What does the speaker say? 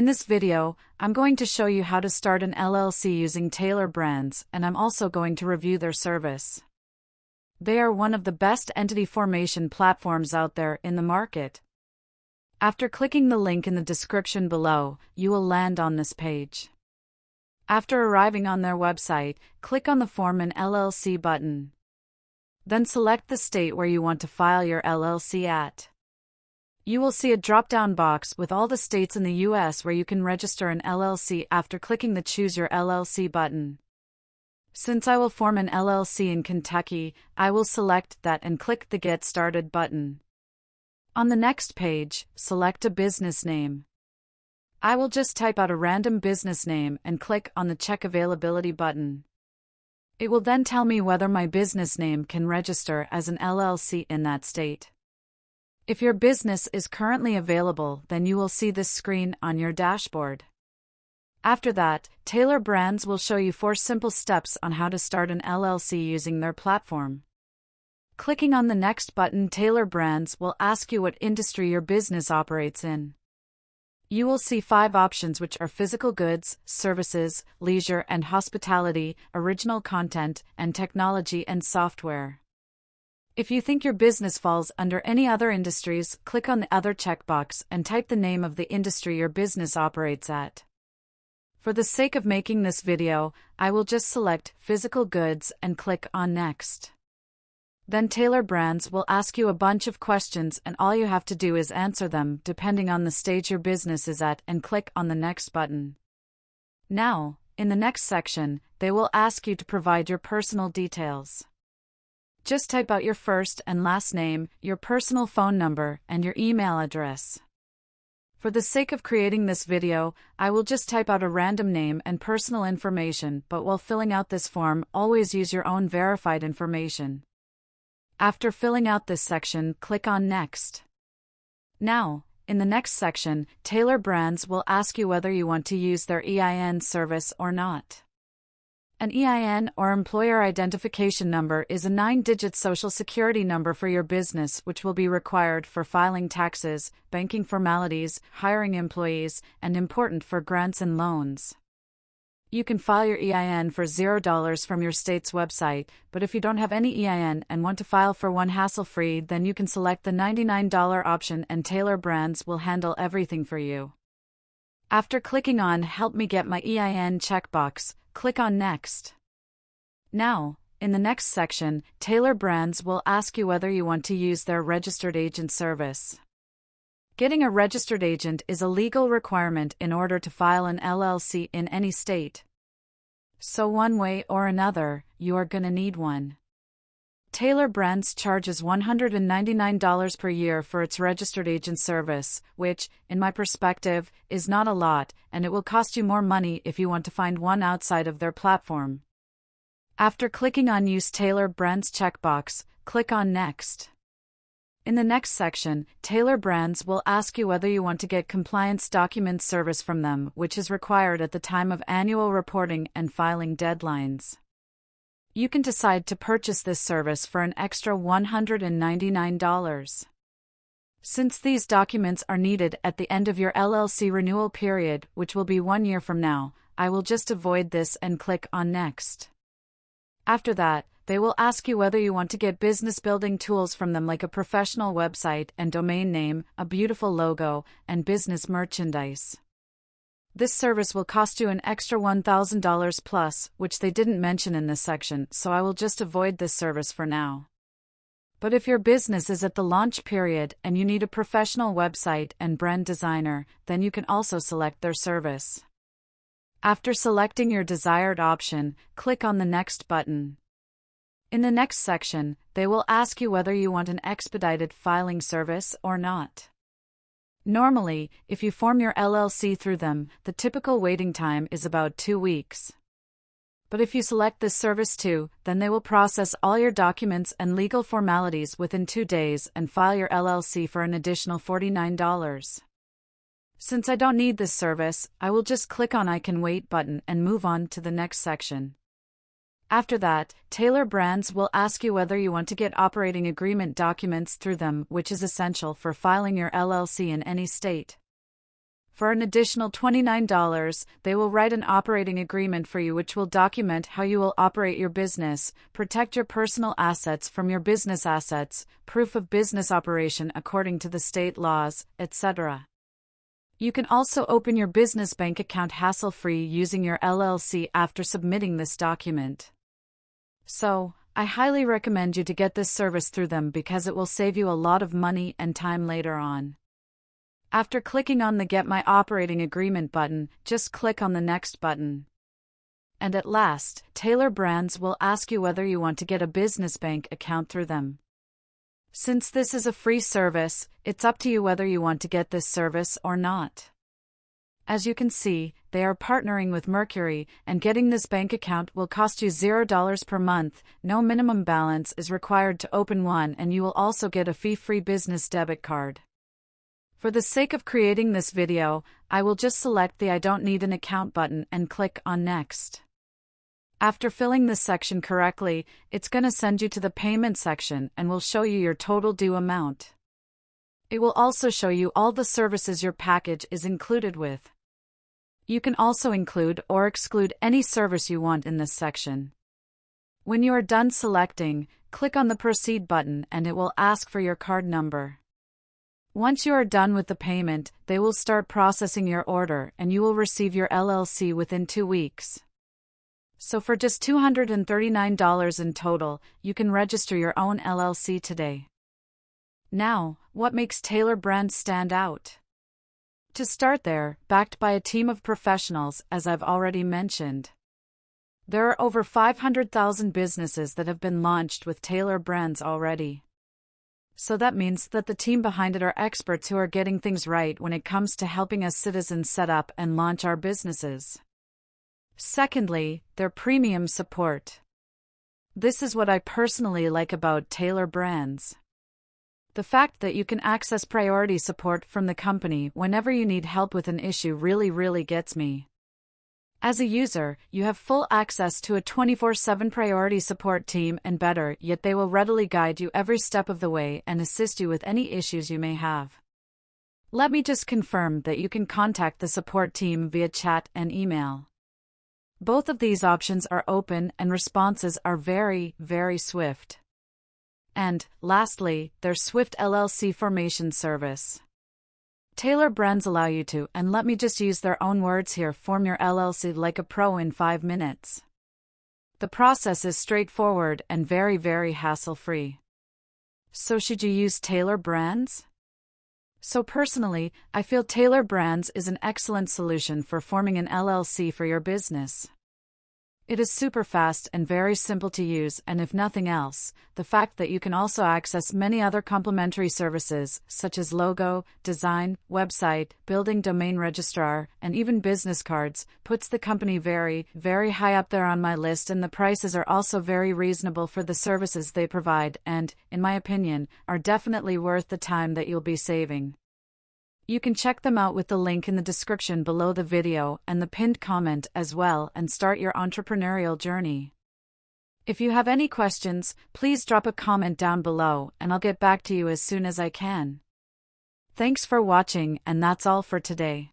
In this video, I'm going to show you how to start an LLC using Taylor Brands, and I'm also going to review their service. They are one of the best entity formation platforms out there in the market. After clicking the link in the description below, you will land on this page. After arriving on their website, click on the Form an LLC button. Then select the state where you want to file your LLC at. You will see a drop-down box with all the states in the U.S. where you can register an LLC after clicking the Choose Your LLC button. Since I will form an LLC in Kentucky, I will select that and click the Get Started button. On the next page, select a business name. I will just type out a random business name and click on the Check Availability button. It will then tell me whether my business name can register as an LLC in that state. If your business is currently available, then you will see this screen on your dashboard. After that, Taylor Brands will show you 4 simple steps on how to start an LLC using their platform. Clicking on the next button, Taylor Brands will ask you what industry your business operates in. You will see 5 options, which are physical goods, services, leisure and hospitality, original content, and technology and software. If you think your business falls under any other industries, click on the Other checkbox and type the name of the industry your business operates at. For the sake of making this video, I will just select physical goods and click on Next. Then Taylor Brands will ask you a bunch of questions, and all you have to do is answer them depending on the stage your business is at and click on the Next button. Now, in the next section, they will ask you to provide your personal details. Just type out your first and last name, your personal phone number, and your email address. For the sake of creating this video, I will just type out a random name and personal information, but while filling out this form, always use your own verified information. After filling out this section, click on Next. Now, in the next section, Taylor Brands will ask you whether you want to use their EIN service or not. An EIN, or Employer Identification Number, is a 9-digit social security number for your business, which will be required for filing taxes, banking formalities, hiring employees, and important for grants and loans. You can file your EIN for $0 from your state's website, but if you don't have any EIN and want to file for one hassle-free, then you can select the $99 option and Taylor Brands will handle everything for you. After clicking on Help Me Get My EIN checkbox, click on Next. Now, in the next section, Taylor Brands will ask you whether you want to use their registered agent service. Getting a registered agent is a legal requirement in order to file an LLC in any state. So one way or another, you are gonna need one. Taylor Brands charges $199 per year for its registered agent service, which, in my perspective, is not a lot, and it will cost you more money if you want to find one outside of their platform. After clicking on Use Taylor Brands checkbox, click on Next. In the next section, Taylor Brands will ask you whether you want to get compliance document service from them, which is required at the time of annual reporting and filing deadlines. You can decide to purchase this service for an extra $199. Since these documents are needed at the end of your LLC renewal period, which will be 1 year from now, I will just avoid this and click on Next. After that, they will ask you whether you want to get business building tools from them, like a professional website and domain name, a beautiful logo, and business merchandise. This service will cost you an extra $1,000 plus, which they didn't mention in this section, so I will just avoid this service for now. But if your business is at the launch period and you need a professional website and brand designer, then you can also select their service. After selecting your desired option, click on the Next button. In the next section, they will ask you whether you want an expedited filing service or not. Normally, if you form your LLC through them, the typical waiting time is about 2 weeks. But if you select this service too, then they will process all your documents and legal formalities within 2 days and file your LLC for an additional $49. Since I don't need this service, I will just click on I Can Wait button and move on to the next section. After that, Taylor Brands will ask you whether you want to get operating agreement documents through them, which is essential for filing your LLC in any state. For an additional $29, they will write an operating agreement for you which will document how you will operate your business, protect your personal assets from your business assets, proof of business operation according to the state laws, etc. You can also open your business bank account hassle-free using your LLC after submitting this document. So, I highly recommend you to get this service through them because it will save you a lot of money and time later on. After clicking on the Get My Operating Agreement button, just click on the Next button. And at last, Taylor Brands will ask you whether you want to get a business bank account through them. Since this is a free service, it's up to you whether you want to get this service or not. As you can see, they are partnering with Mercury, and getting this bank account will cost you $0 per month. No minimum balance is required to open one, and you will also get a fee-free business debit card. For the sake of creating this video, I will just select the I don't need an account button and click on Next. After filling this section correctly, it's going to send you to the payment section and will show you your total due amount. It will also show you all the services your package is included with. You can also include or exclude any service you want in this section. When you are done selecting, click on the Proceed button and it will ask for your card number. Once you are done with the payment, they will start processing your order and you will receive your LLC within 2 weeks. So for just $239 in total, you can register your own LLC today. Now, what makes Taylor Brands stand out? To start, they're backed by a team of professionals, as I've already mentioned. There are over 500,000 businesses that have been launched with Taylor Brands already. So that means that the team behind it are experts who are getting things right when it comes to helping us citizens set up and launch our businesses. Secondly, their premium support. This is what I personally like about Taylor Brands. The fact that you can access priority support from the company whenever you need help with an issue really gets me. As a user, you have full access to a 24/7 priority support team, and better yet, they will readily guide you every step of the way and assist you with any issues you may have. Let me just confirm that you can contact the support team via chat and email. Both of these options are open and responses are very swift. And, lastly, their swift LLC formation service. Taylor Brands allow you to, and let me just use their own words here, form your LLC like a pro in 5 minutes. The process is straightforward and very hassle-free. So should you use Taylor Brands? So personally, I feel Taylor Brands is an excellent solution for forming an LLC for your business. It is super fast and very simple to use, and if nothing else, the fact that you can also access many other complementary services, such as logo, design, website, building domain registrar, and even business cards, puts the company very high up there on my list, and the prices are also very reasonable for the services they provide and, in my opinion, are definitely worth the time that you'll be saving. You can check them out with the link in the description below the video and the pinned comment as well, and start your entrepreneurial journey. If you have any questions, please drop a comment down below and I'll get back to you as soon as I can. Thanks for watching, and that's all for today.